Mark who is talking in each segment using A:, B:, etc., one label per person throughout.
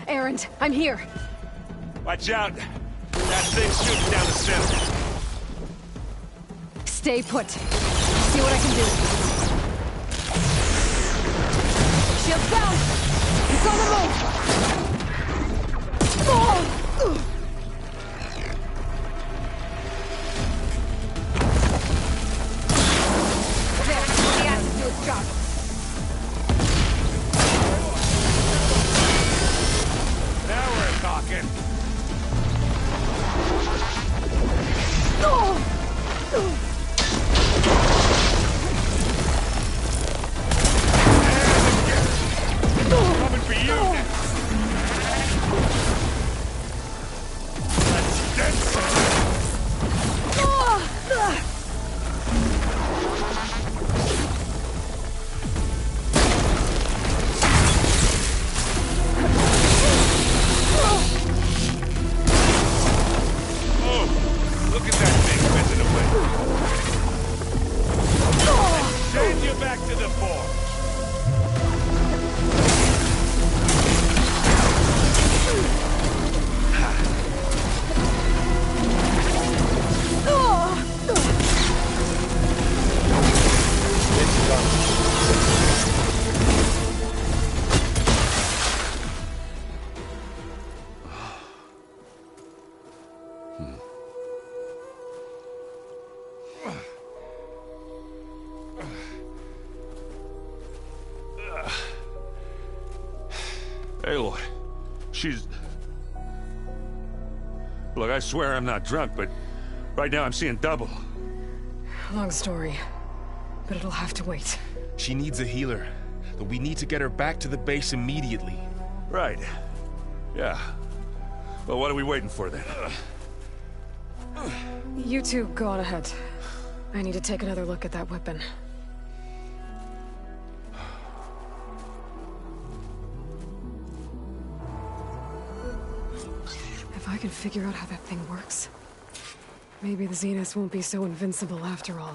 A: Erend, I'm here.
B: Watch out! That thing's shooting down the center.
A: Stay put. See what I can do. Shields down! It's on the move! Oh! There, the acid do its job.
B: Now we're talking. Coming for you next. That's dead center. Look at that thing whizzing away. Send you back to the fort. Aloy, she's... Look, I swear I'm not drunk, but right now I'm seeing double.
A: Long story, but it'll have to wait.
C: She needs a healer, but we need to get her back to the base immediately.
B: Right. Yeah. Well, what are we waiting for then?
A: You two go on ahead. I need to take another look at that weapon. If I can figure out how that thing works, maybe the Zeniths won't be so invincible after all.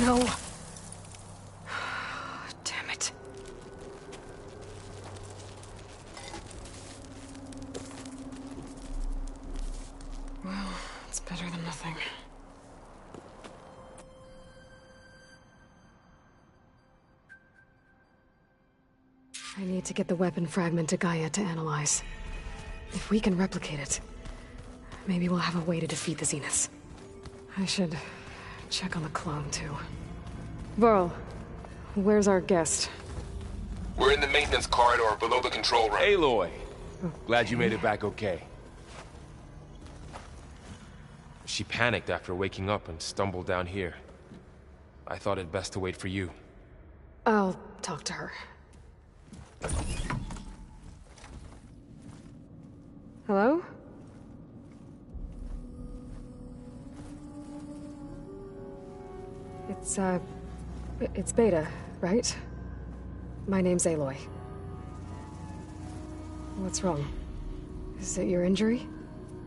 A: No. Damn it. Well, it's better than nothing. I need to get the weapon fragment to Gaia to analyze. If we can replicate it, maybe we'll have a way to defeat the Zeniths. I should check on the clone, too. Varl, where's our guest?
D: We're in the maintenance corridor below the control room.
C: Aloy! Glad you made it back okay. She panicked after waking up and stumbled down here. I thought it best to wait for you.
A: I'll talk to her. Hello? It's Beta, right? My name's Aloy. What's wrong? Is it your injury?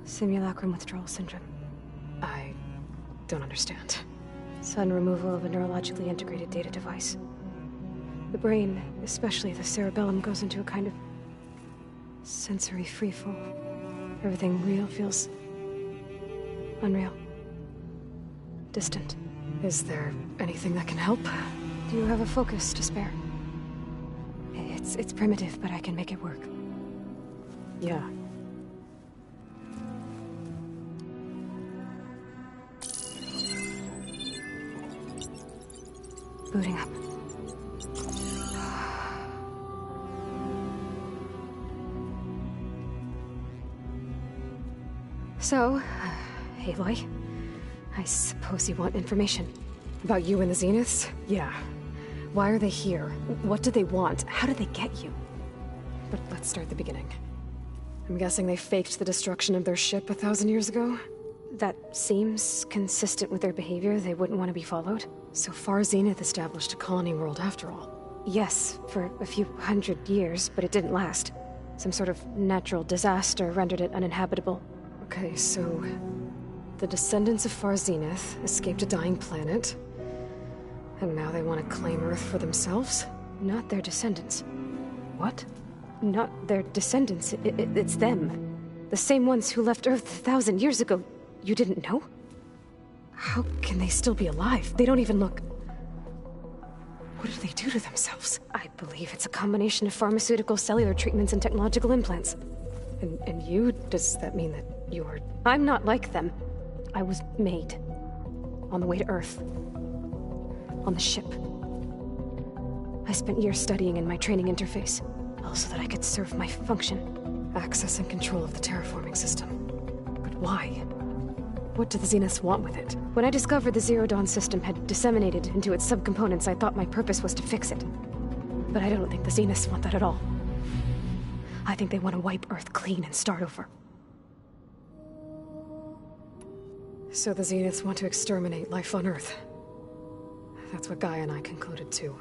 E: Simulacrum withdrawal syndrome.
A: I don't understand.
E: Sudden removal of a neurologically integrated data device. The brain, especially the cerebellum, goes into a kind of sensory freefall. Everything real feels unreal. Distant.
A: Is there anything that can help?
E: Do you have a focus to spare? It's primitive, but I can make it work.
A: Yeah.
E: Booting up. So, Aloy, I suppose you want information.
A: About you and the Zeniths? Yeah. Why are they here? What do they want? How did they get you? But let's start at the beginning. I'm guessing they faked the destruction of their ship 1,000 years ago?
E: That seems consistent with their behavior. They wouldn't want to be followed.
A: So Far Zenith established a colony world after all.
E: Yes, for a few hundred years, but it didn't last. Some sort of natural disaster rendered it uninhabitable.
A: Okay, so... the descendants of Far Zenith escaped a dying planet, and now they want to claim Earth for themselves?
E: Not their descendants.
A: What?
E: Not their descendants. It's them. The same ones who left Earth 1,000 years ago. You didn't know?
A: How can they still be alive? They don't even look... What did they do to themselves?
E: I believe it's a combination of pharmaceutical, cellular treatments, and technological implants.
A: And you? Does that mean that you're...
E: I'm not like them. I was made. On the way to Earth. On the ship. I spent years studying in my training interface, all so that I could serve my function.
A: Access and control of the terraforming system. But why? What do the Zeniths want with it?
E: When I discovered the Zero Dawn system had disseminated into its subcomponents, I thought my purpose was to fix it. But I don't think the Zeniths want that at all. I think they want to wipe Earth clean and start over.
A: So the Zeniths want to exterminate life on Earth. That's what Gaia and I concluded too.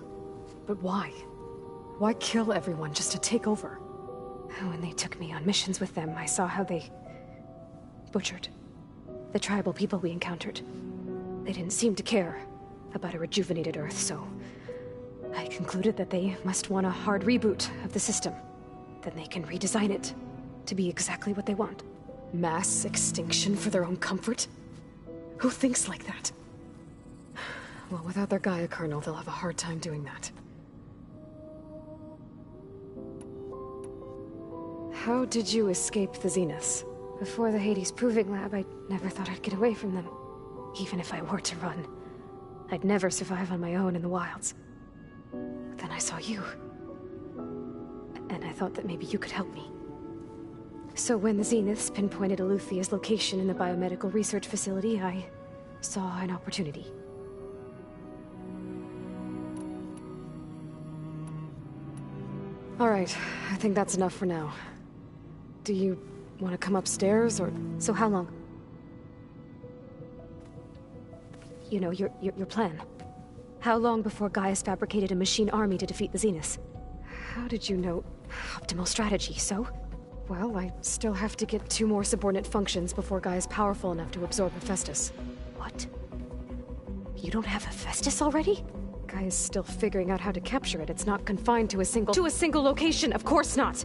A: But why? Why kill everyone just to take over?
E: When they took me on missions with them, I saw how they... butchered the tribal people we encountered. They didn't seem to care about a rejuvenated Earth, so... I concluded that they must want a hard reboot of the system. Then they can redesign it to be exactly what they want.
A: Mass extinction for their own comfort? Who thinks like that? Well, without their Gaia kernel, they'll have a hard time doing that. How did you escape the Zeniths?
E: Before the Hades Proving Lab, I never thought I'd get away from them. Even if I were to run, I'd never survive on my own in the wilds. But then I saw you. And I thought that maybe you could help me. So when the Zeniths pinpointed Aletheia's location in the biomedical research facility, I saw an opportunity.
A: All right, I think that's enough for now. Do you want to come upstairs, or...?
E: So how long? You know, your plan. How long before Gaius fabricated a machine army to defeat the Zeniths?
A: How did you know?
E: Optimal strategy, so?
A: Well, I still have to get 2 more subordinate functions before Gaia's powerful enough to absorb Hephaestus.
E: What? You don't have Hephaestus already?
A: Gaia's still figuring out how to capture it. It's not confined to a single... To a single location! Of course not!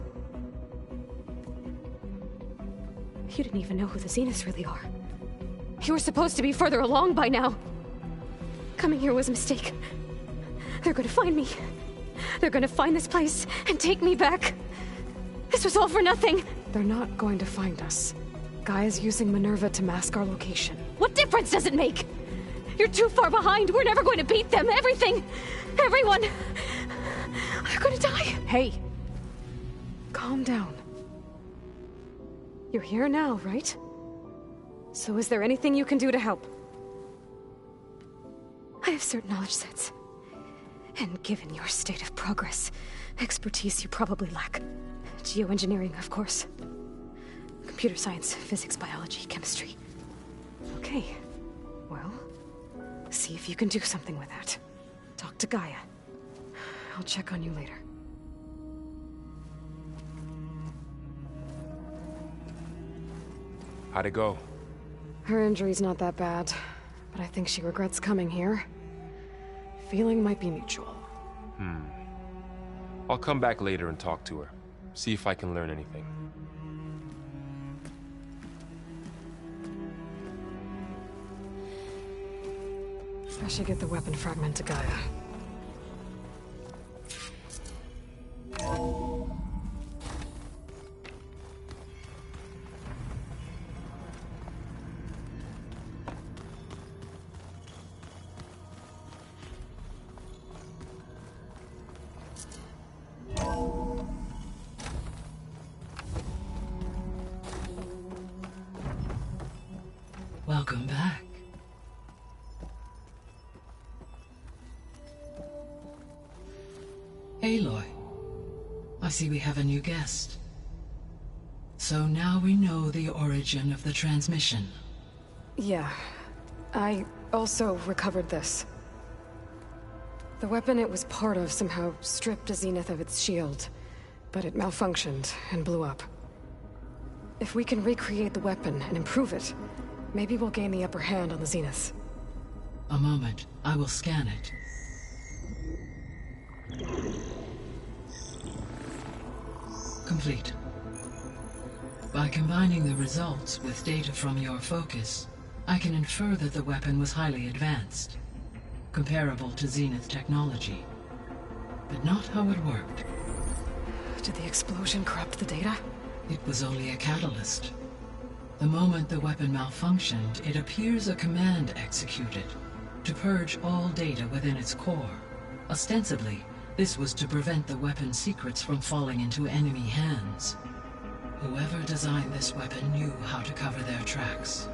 E: You didn't even know who the Zeniths really are. You were supposed to be further along by now. Coming here was a mistake. They're gonna find me. They're gonna find this place and take me back. This was all for nothing.
A: They're not going to find us. Gaia's using Minerva to mask our location.
E: What difference does it make? You're too far behind. We're never going to beat them. Everything. Everyone. They're gonna die.
A: Hey. Calm down. You're here now, right? So is there anything you can do to help?
E: I have certain knowledge sets. And given your state of progress, expertise you probably lack. Geoengineering, of course. Computer science, physics, biology, chemistry.
A: Okay. Well, see if you can do something with that. Talk to Gaia. I'll check on you later.
C: How'd it go?
A: Her injury's not that bad, but I think she regrets coming here. Feeling might be mutual.
C: I'll come back later and talk to her. See if I can learn anything.
A: I should get the weapon fragment to Gaia.
F: Welcome back. Aloy, I see we have a new guest. So now we know the origin of the transmission.
A: Yeah. I also recovered this. The weapon it was part of somehow stripped a Zenith of its shield. but it malfunctioned and blew up. If we can recreate the weapon and improve it, maybe we'll gain the upper hand on the Zeniths.
F: A moment. I will scan it. Complete. By combining the results with data from your focus, I can infer that the weapon was highly advanced, comparable to Zenith technology. But not how it worked.
A: Did the explosion corrupt the data?
F: It was only a catalyst. The moment the weapon malfunctioned, it appears a command executed to purge all data within its core. Ostensibly, this was to prevent the weapon's secrets from falling into enemy hands. Whoever designed this weapon knew how to cover their tracks.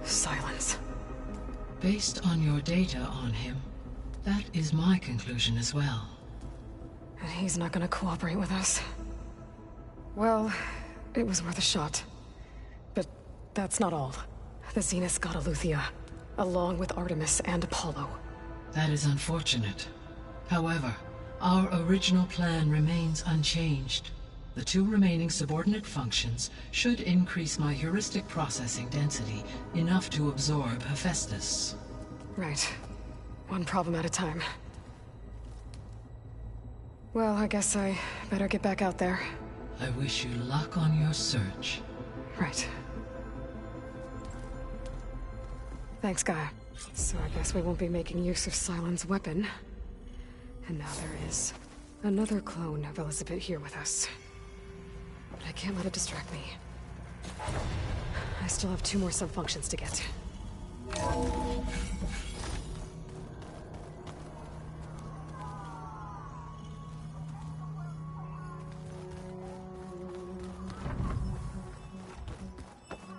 A: Silence.
F: Based on your data on him, that is my conclusion as well.
A: And he's not gonna cooperate with us. Well, it was worth a shot. But that's not all. The Zeniths got Eleuthia, along with Artemis and Apollo.
F: That is unfortunate. However, our original plan remains unchanged. The 2 remaining subordinate functions should increase my heuristic processing density enough to absorb Hephaestus.
A: Right. One problem at a time. Well, I guess I better get back out there.
F: I wish you luck on your search.
A: Right. Thanks, Gaia. So I guess we won't be making use of Cylon's weapon. And now there is another clone of Elizabeth here with us. But I can't let it distract me. I still have 2 more sub-functions to get.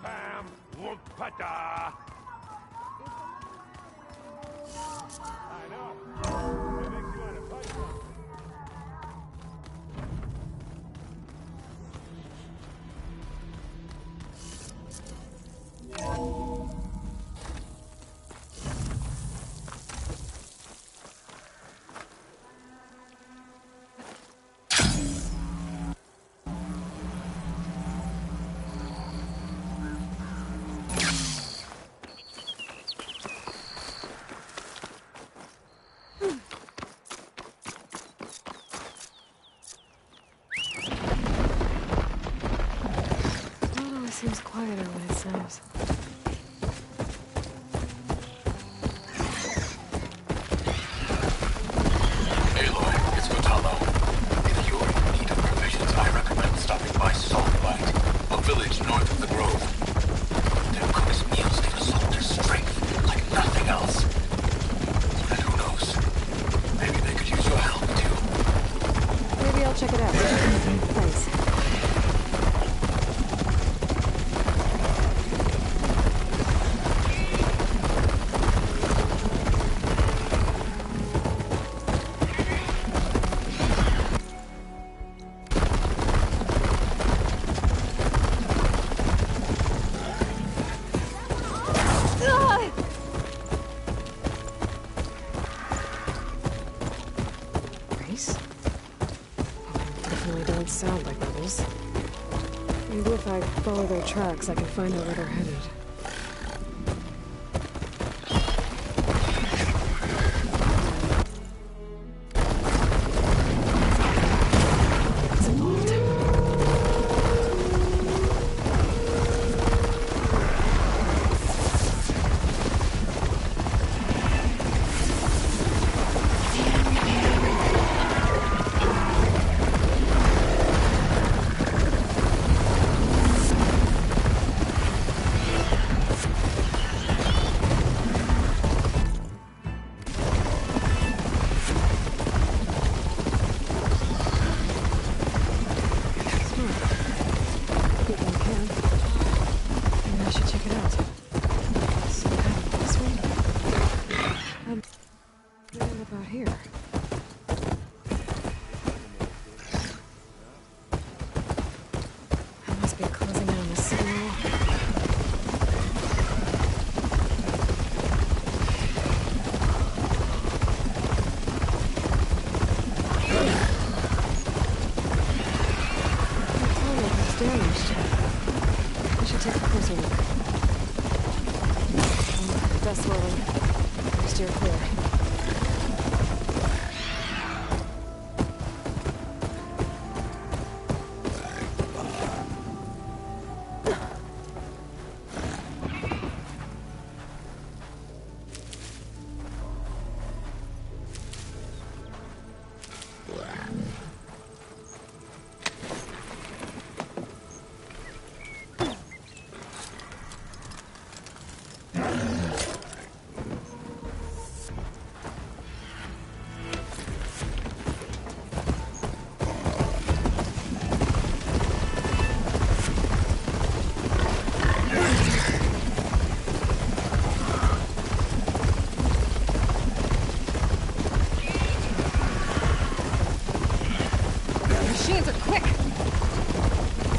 B: Pam Wupata. I know. It makes you want to punch one.
A: Seems quieter when it snows.
G: Aloy, it's Kotallo. If you're in need of provisions, I recommend stopping by Saltlight, a village north of the Grove. Their cook's meals give assaulters strength like nothing else. And who knows? Maybe they could use your help, too.
A: Maybe I'll check it out. Thanks. Sound like rebels. Maybe if I follow their tracks, I can find out where they're headed. It's involved.
E: damaged. I should take a closer look. Oh, dust swirling. Steer clear.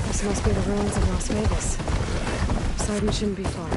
E: This must be the ruins of Las Vegas. Poseidon shouldn't be far.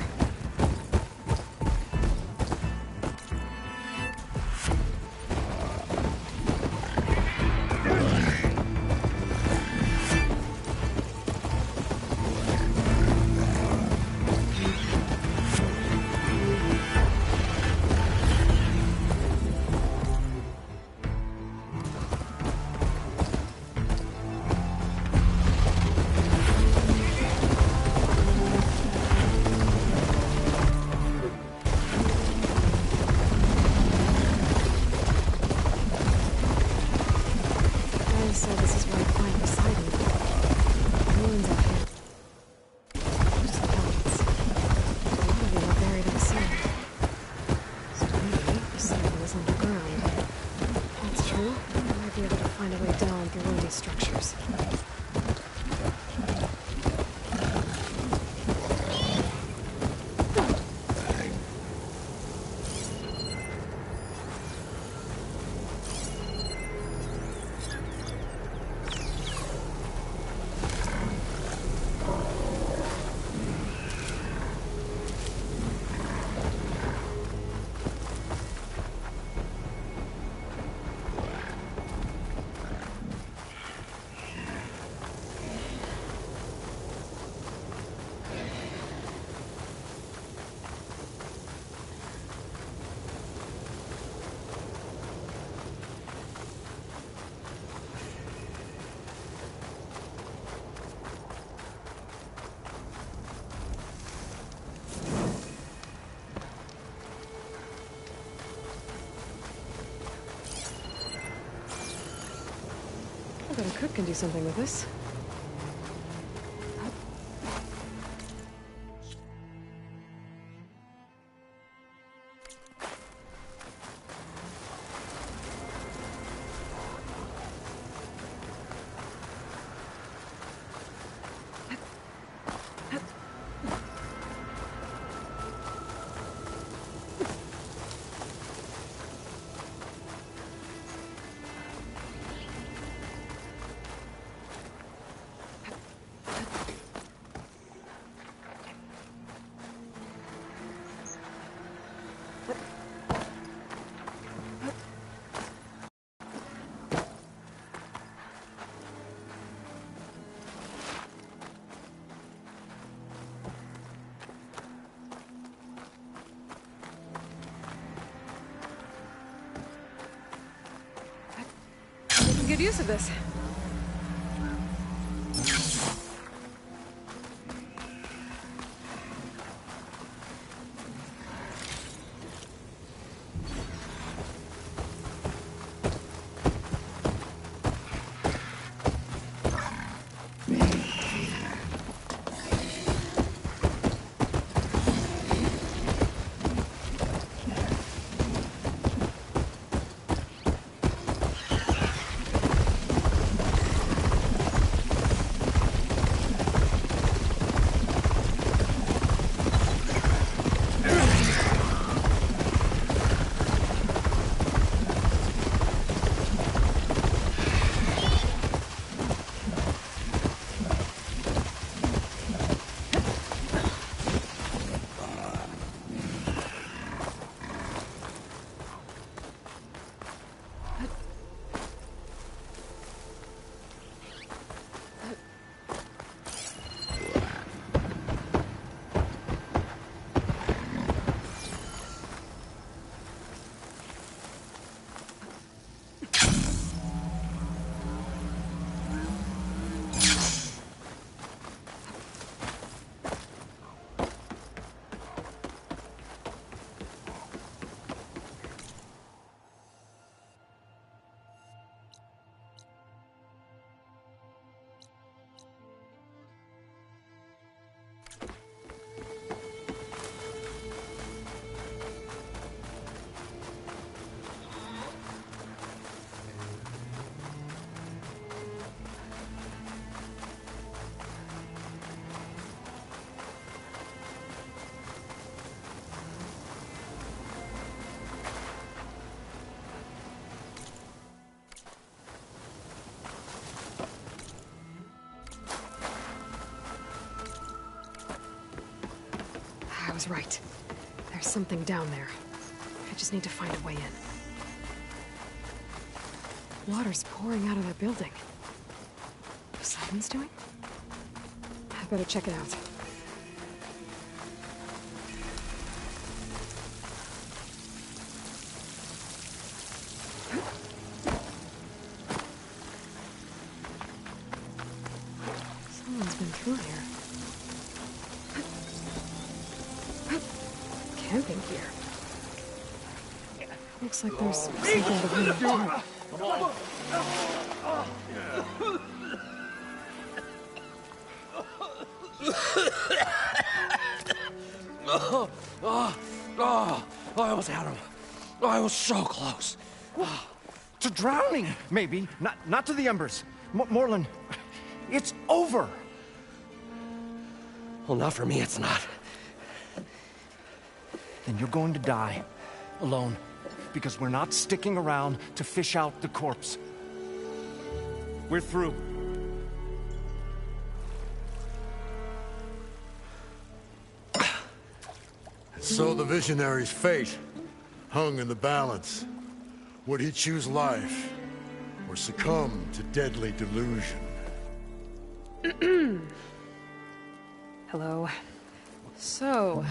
E: I bet a cook can do something with this. Good use of this.
A: I was right. There's something down there. I just need to find a way in. Water's pouring out of the building. Poseidon's doing? I better check it out. Someone's been through here. Camping gear. Looks like there's something to bring apart.
H: I almost had him. I was so close. To drowning, maybe. Not to the embers. Morlund, it's over. Well, not for me, it's not. Then you're going to die. Alone. Because we're not sticking around to fish out the corpse. We're through.
I: So the visionary's fate hung in the balance. Would he choose life or succumb to deadly delusion?
A: Hello. So,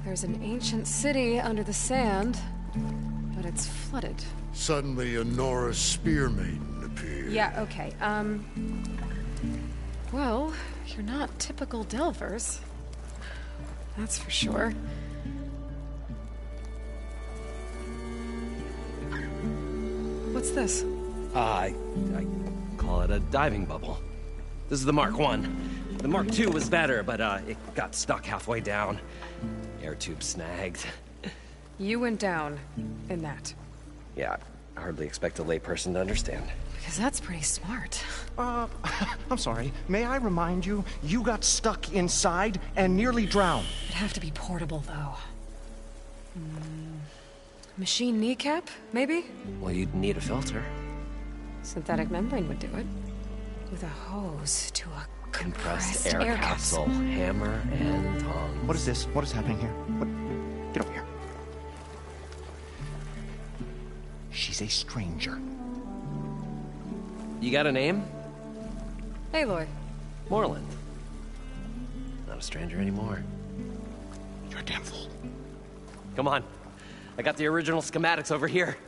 A: there's an ancient city under the sand, but it's flooded.
I: Suddenly, a Norse spear maiden appeared.
A: Yeah, okay, well, you're not typical Delvers. That's for sure. What's this?
H: I call it a diving bubble. This is the Mark I. The Mark II was better, but it got stuck halfway down. Air tube snagged.
A: You went down in that.
H: Yeah, I hardly expect a layperson to understand.
A: Because that's pretty smart.
J: I'm sorry. May I remind you, you got stuck inside and nearly drowned.
A: It'd have to be portable, though. Machine kneecap, maybe?
H: Well, you'd need a filter.
A: Synthetic membrane would do it. With a hose to a
H: Compressed air capsule. Hammer and tongs.
J: What is this? What is happening here? What? Get over here. She's a stranger.
H: You got a name?
A: Aloy.
H: Morlund. Not a stranger anymore.
J: You're a damn fool.
H: Come on. I got the original schematics over here.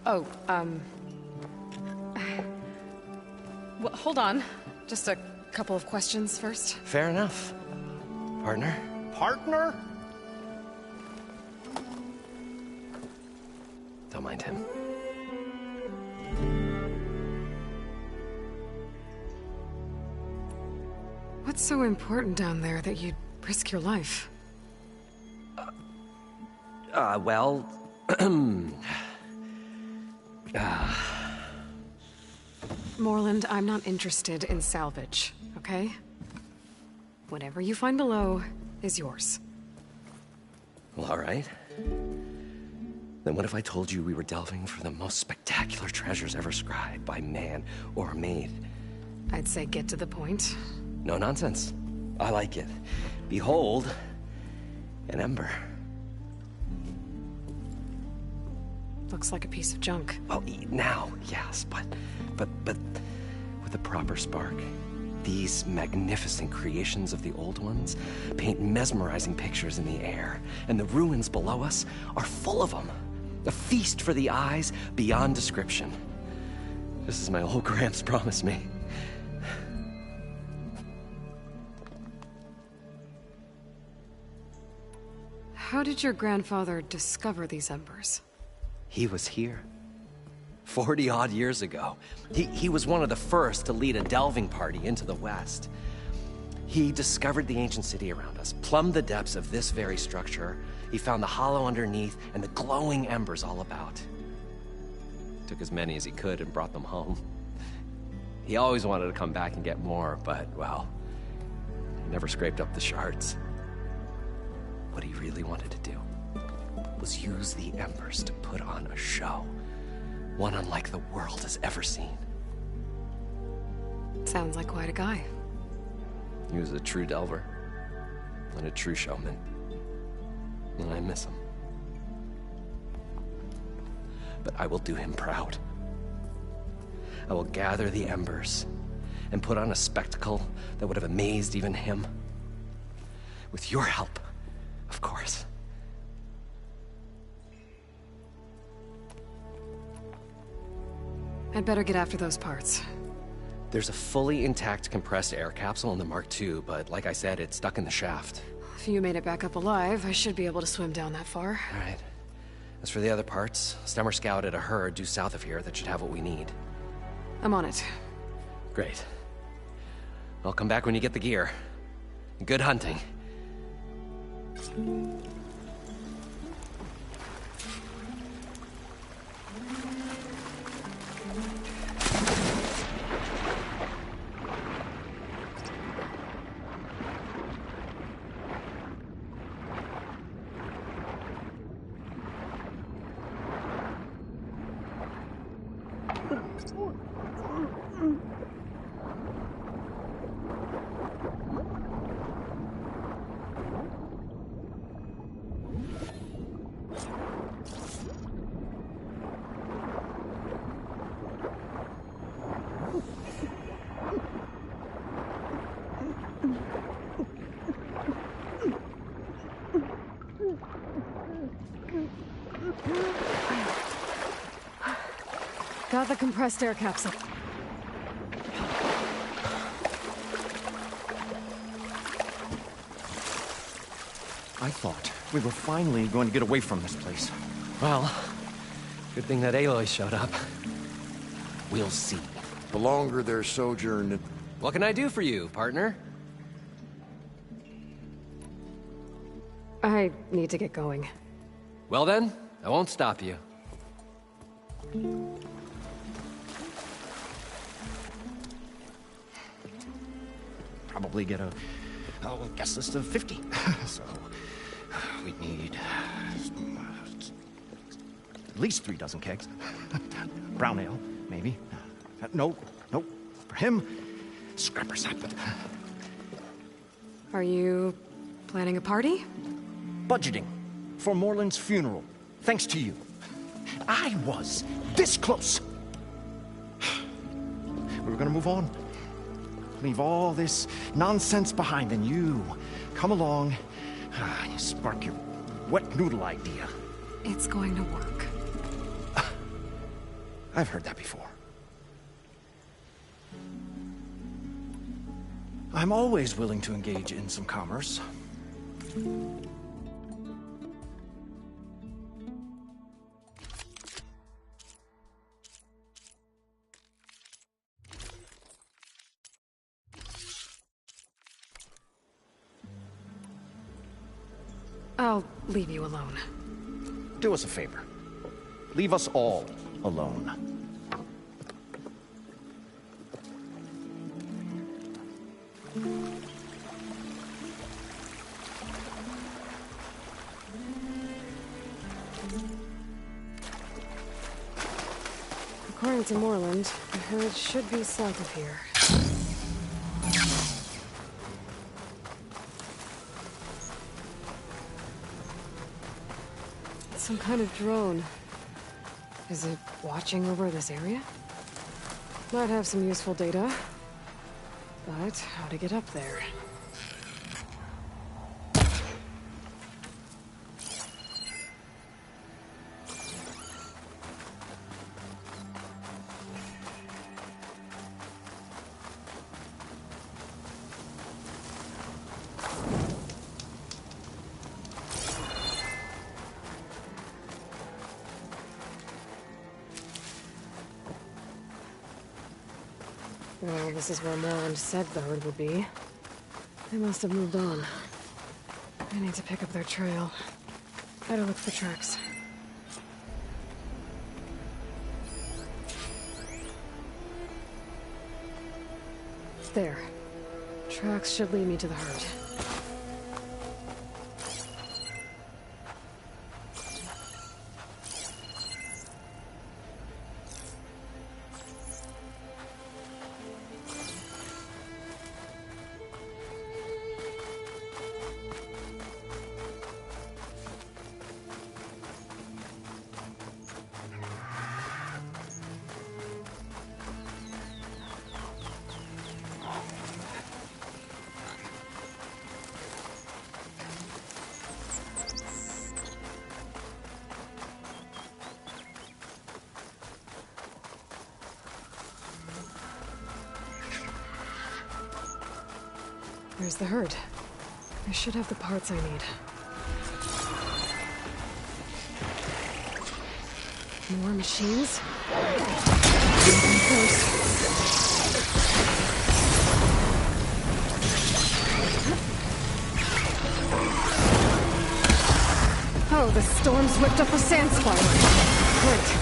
A: Oh, well, hold on. Just a couple of questions first.
H: Fair enough. Partner?
J: Partner?
H: Don't mind him.
A: What's so important down there that you'd risk your life?
H: Well...
A: Morlund, I'm not interested in salvage, okay? Whatever you find below is yours.
H: Well, all right. Then what if I told you we were delving for the most spectacular treasures ever scribed by man or maid?
A: I'd say get to the point.
H: No nonsense. I like it. Behold, an ember.
A: Looks like a piece of junk.
H: Well, now, yes, but with a proper spark. These magnificent creations of the old ones paint mesmerizing pictures in the air, and the ruins below us are full of them. A feast for the eyes beyond description. Just as my old Gramps promised me.
A: How did your grandfather discover these embers?
H: He was here. 40-odd years ago. He was one of the first to lead a delving party into the West. He discovered the ancient city around us, plumbed the depths of this very structure. He found the hollow underneath and the glowing embers all about. Took as many as he could and brought them home. He always wanted to come back and get more, but, well, he never scraped up the shards. What he really wanted to do was use the embers to put on a show. One unlike the world has ever seen.
A: Sounds like quite a guy.
H: He was a true delver and a true showman. and I miss him. But I will do him proud. I will gather the embers and put on a spectacle that would have amazed even him. With your help, of course.
A: I'd better get after those parts.
H: There's a fully intact compressed air capsule in the Mark II, but like I said, it's stuck in the shaft.
A: If you made it back up alive, I should be able to swim down that far.
H: All right. As for the other parts, Stemmer scouted a herd due south of here that should have what we need.
A: I'm on it.
H: Great. I'll come back when you get the gear. Good hunting.
A: Got the compressed air capsule.
J: I thought we were finally going to get away from this place.
H: Well, good thing that Aloy showed up. We'll see.
I: The longer their sojourn...
H: What can I do for you, partner?
A: I need to get going.
H: Well then, I won't stop you.
J: Probably get a guest list of 50. So we'd need at least 3 dozen kegs. Brown ale, maybe. No. For him, scrapper sap.
A: Are you planning a party?
J: Budgeting for Morland's funeral, thanks to you. I was this close. We were gonna move on. Leave all this nonsense behind, and you come along, you spark your wet noodle idea.
A: It's going to work.
J: I've heard that before. I'm always willing to engage in some commerce.
A: I'll leave you alone.
J: Do us a favor. Leave us all alone.
A: According to Morland, the herd should be south of here. It's some kind of drone. Is it watching over this area? Might have some useful data. But how to get up there? Well, this is where Morland said the herd would be. They must have moved on. I need to pick up their trail. Better look for tracks. There. Tracks should lead me to the herd. There's the herd. I should have the parts I need. More machines? First. Oh, the storm's whipped up a sand spider. Great.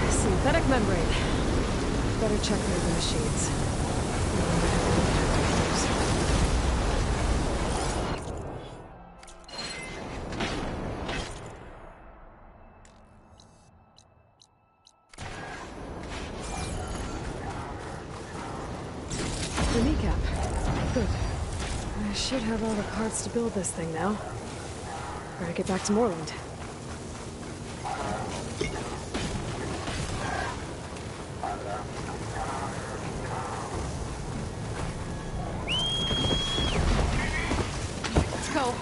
A: Synthetic membrane. Better check the machines. The kneecap. Good. I should have all the parts to build this thing now. Better get back to Moreland. Let's go.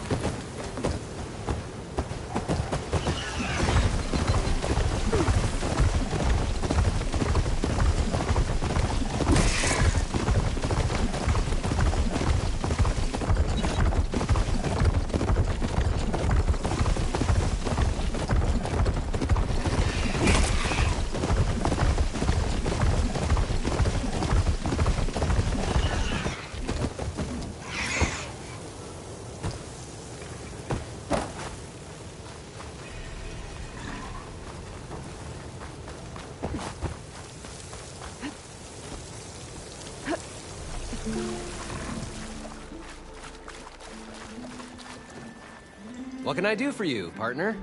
H: What can I do for you, partner?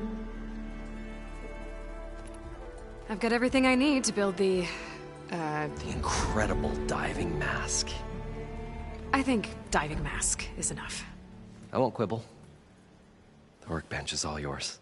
A: I've got everything I need to build the
H: incredible diving mask.
A: I think diving mask is enough.
H: I won't quibble. The workbench is all yours.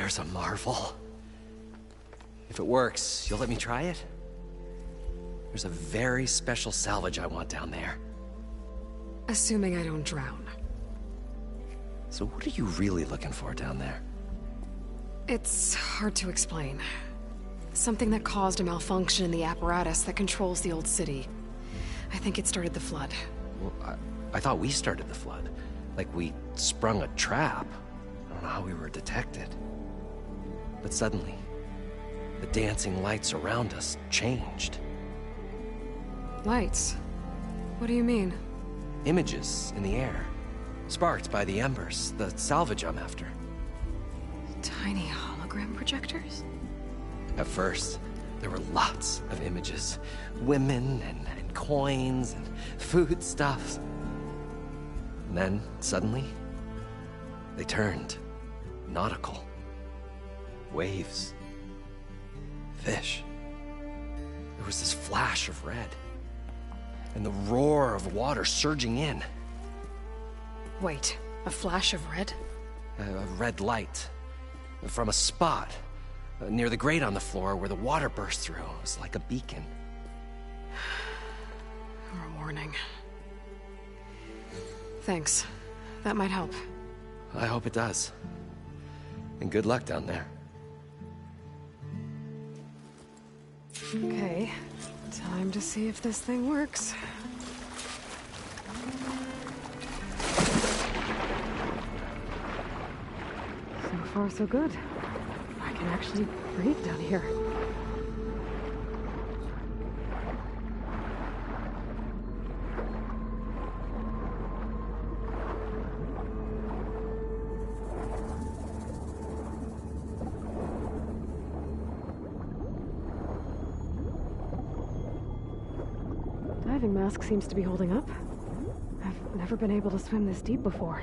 H: there's a marvel. If it works, you'll let me try it? There's a very special salvage I want down there.
A: Assuming I don't drown.
H: So what are you really looking for down there?
A: It's hard to explain. Something that caused a malfunction in the apparatus that controls the old city. I think it started the flood.
H: Well, I thought we started the flood. Like we sprung a trap. I don't know how we were detected. But suddenly, the dancing lights around us changed.
A: Lights? What do you mean?
H: Images in the air. Sparked by the embers, the salvage I'm after.
A: Tiny hologram projectors?
H: At first, there were lots of images. Women and coins and foodstuffs. And then, suddenly, they turned nautical. Waves. Fish. There was this flash of red. And the roar of water surging in.
A: Wait, a flash of red?
H: A red light. From a spot near the grate on the floor where the water burst through. It was like a beacon.
A: Or a warning. Thanks. That might help.
H: I hope it does. And good luck down there.
A: Okay. Time to see if this thing works. So far, so good. I can actually breathe down here. Diving mask seems to be holding up. I've never been able to swim this deep before.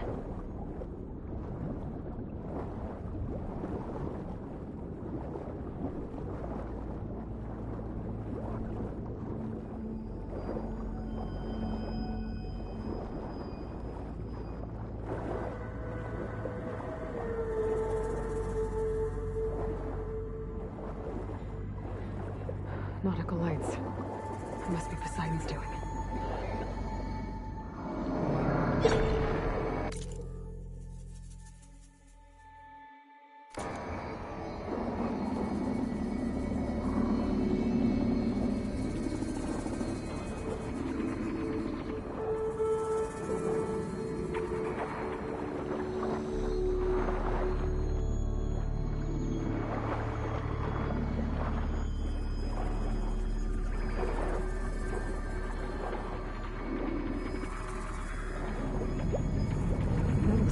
A: Nautical lights. It must be Poseidon's doing.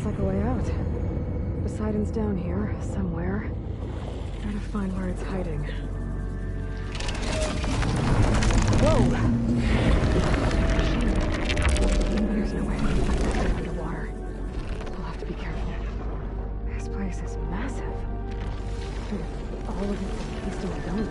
A: Like a way out. Poseidon's down here, somewhere. Trying to find where it's hiding. Whoa! There's no way to get that underwater. We'll have to be careful. This place is massive. All of it's encased in a dome.